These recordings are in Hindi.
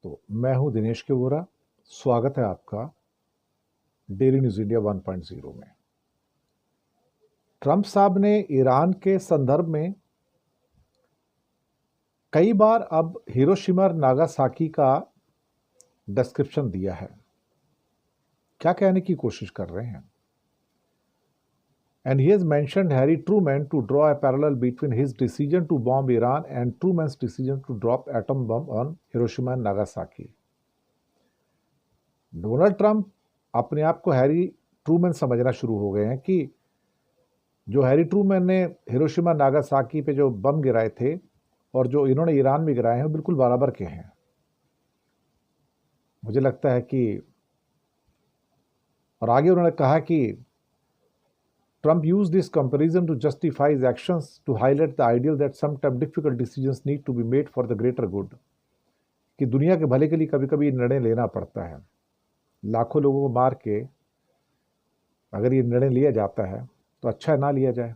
तो मैं हूं दिनेश के वोरा। स्वागत है आपका डेली न्यूज इंडिया 1.0 में। ट्रंप साहब ने ईरान के संदर्भ में कई बार अब हिरोशिमा और नागासाकी का डिस्क्रिप्शन दिया है। क्या कहने की कोशिश कर रहे हैं? And he has mentioned Harry Truman to draw a parallel between his decision to bomb Iran and Truman's decision to drop atom bomb on Hiroshima and Nagasaki. Donald Trump अपने आप को हैरी ट्रूमैन समझना शुरू हो गए हैं कि जो हैरी ट्रूमैन ने हिरोशिमा नागासाकी पे जो बम गिराए थे और जो इन्होंने ईरान में गिराए हैं वो बिल्कुल बराबर के हैं। मुझे लगता है कि और आगे उन्होंने कहा कि Trump used this comparison to justify his actions to highlight the ideal that sometimes difficult decisions need to be made for the greater good. कि दुनिया के भले के लिए कभी कभी निर्णय लेना पड़ता है। लाखों लोगों को मार के अगर ये निर्णय लिया जाता है तो अच्छा ना लिया जाए।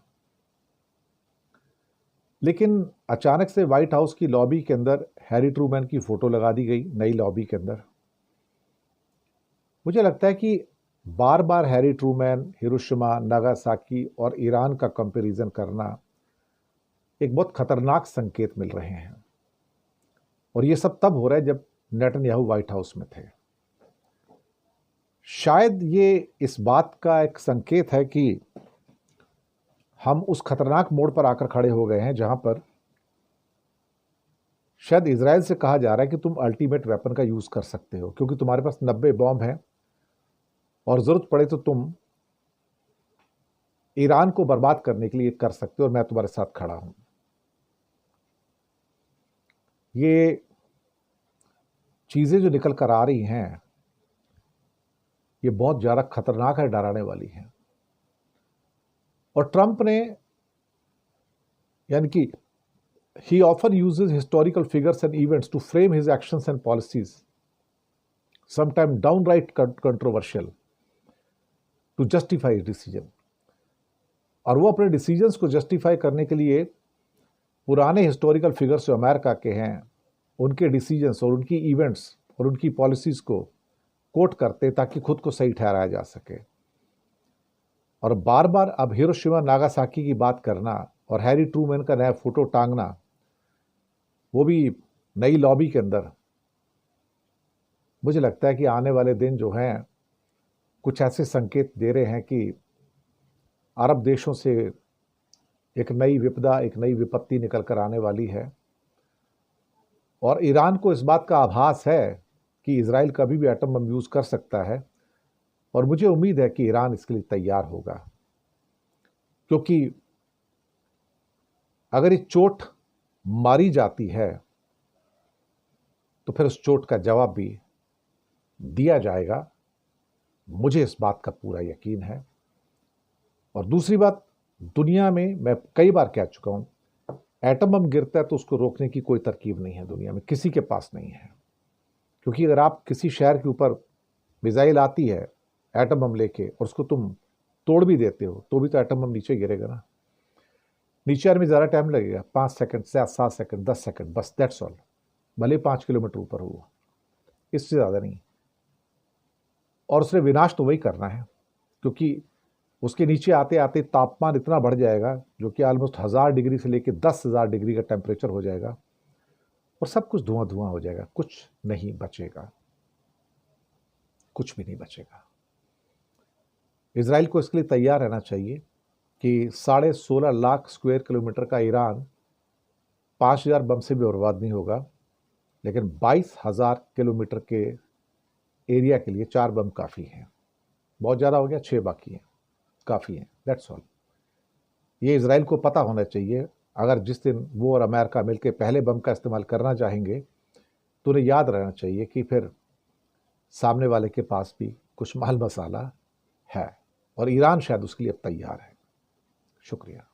लेकिन अचानक से व्हाइट हाउस की लॉबी के अंदर हैरी ट्रूमैन की फोटो लगा दी गई नई लॉबी के अंदर। मुझे लगता है कि बार बार हैरी ट्रूमैन, हिरोशिमा, नागासाकी और ईरान का कंपैरिजन करना एक बहुत खतरनाक संकेत मिल रहे हैं। और ये सब तब हो रहा है जब नेतन्याहू व्हाइट हाउस में थे। शायद ये इस बात का एक संकेत है कि हम उस खतरनाक मोड़ पर आकर खड़े हो गए हैं जहां पर शायद इजराइल से कहा जा रहा है कि तुम अल्टीमेट वेपन का यूज कर सकते हो, क्योंकि तुम्हारे पास 90 बॉम्ब हैं और जरूरत पड़े तो तुम ईरान को बर्बाद करने के लिए कर सकते हो और मैं तुम्हारे साथ खड़ा हूं। ये चीजें जो निकल कर आ रही हैं ये बहुत ज्यादा खतरनाक है, डराने वाली हैं। और ट्रंप ने यानी कि he often uses historical figures and events to frame his actions and policies, sometimes downright controversial, to justify his decision. और वो अपने डिसीजंस को जस्टिफाई करने के लिए पुराने हिस्टोरिकल फिगर्स जो अमेरिका के हैं उनके डिसीजंस और उनकी इवेंट्स और उनकी पॉलिसीज को कोट करते ताकि खुद को सही ठहराया जा सके। और बार बार अब हिरोशिमा नागासाकी की बात करना और हैरी ट्रूमैन का नया फोटो टांगना, वो भी नई लॉबी के अंदर, मुझे लगता है कि आने वाले दिन जो हैं कुछ ऐसे संकेत दे रहे हैं कि अरब देशों से एक नई विपदा, एक नई विपत्ति निकल कर आने वाली है। और ईरान को इस बात का आभास है कि इजराइल कभी भी एटम बम यूज कर सकता है और मुझे उम्मीद है कि ईरान इसके लिए तैयार होगा, क्योंकि अगर ये चोट मारी जाती है तो फिर उस चोट का जवाब भी दिया जाएगा। मुझे इस बात का पूरा यकीन है। और दूसरी बात, दुनिया में मैं कई बार कह चुका हूं, एटम बम गिरता है तो उसको रोकने की कोई तरकीब नहीं है, दुनिया में किसी के पास नहीं है। क्योंकि अगर आप किसी शहर के ऊपर मिसाइल आती है एटम बम लेके और उसको तुम तोड़ भी देते हो तो भी तो एटम बम नीचे गिरेगा ना। नीचे आने में ज़्यादा टाइम लगेगा, 5 सेकंड, 7 सेकंड, 10 सेकंड, बस, दैट्स ऑल। भले 5 किलोमीटर ऊपर हुआ, इससे ज़्यादा नहीं। और उसने विनाश तो वही करना है, क्योंकि उसके नीचे आते आते तापमान इतना बढ़ जाएगा जो कि ऑलमोस्ट 1000 डिग्री से लेकर 10,000 डिग्री का टेम्परेचर हो जाएगा और सब कुछ धुआं धुआं हो जाएगा। कुछ नहीं बचेगा, कुछ भी नहीं बचेगा। इजराइल को इसके लिए तैयार रहना चाहिए कि 16.5 लाख स्क्वायर किलोमीटर का ईरान 5000 बम से भी बर्बाद नहीं होगा, लेकिन 22,000 किलोमीटर के एरिया के लिए 4 बम काफ़ी हैं। बहुत ज़्यादा हो गया, 6 बाकी हैं, काफ़ी हैं, दैट्स ऑल। ये इजराइल को पता होना चाहिए। अगर जिस दिन वो और अमेरिका मिलकर पहले बम का इस्तेमाल करना चाहेंगे तो उन्हें याद रहना चाहिए कि फिर सामने वाले के पास भी कुछ माल मसाला है और ईरान शायद उसके लिए अब तैयार है। शुक्रिया।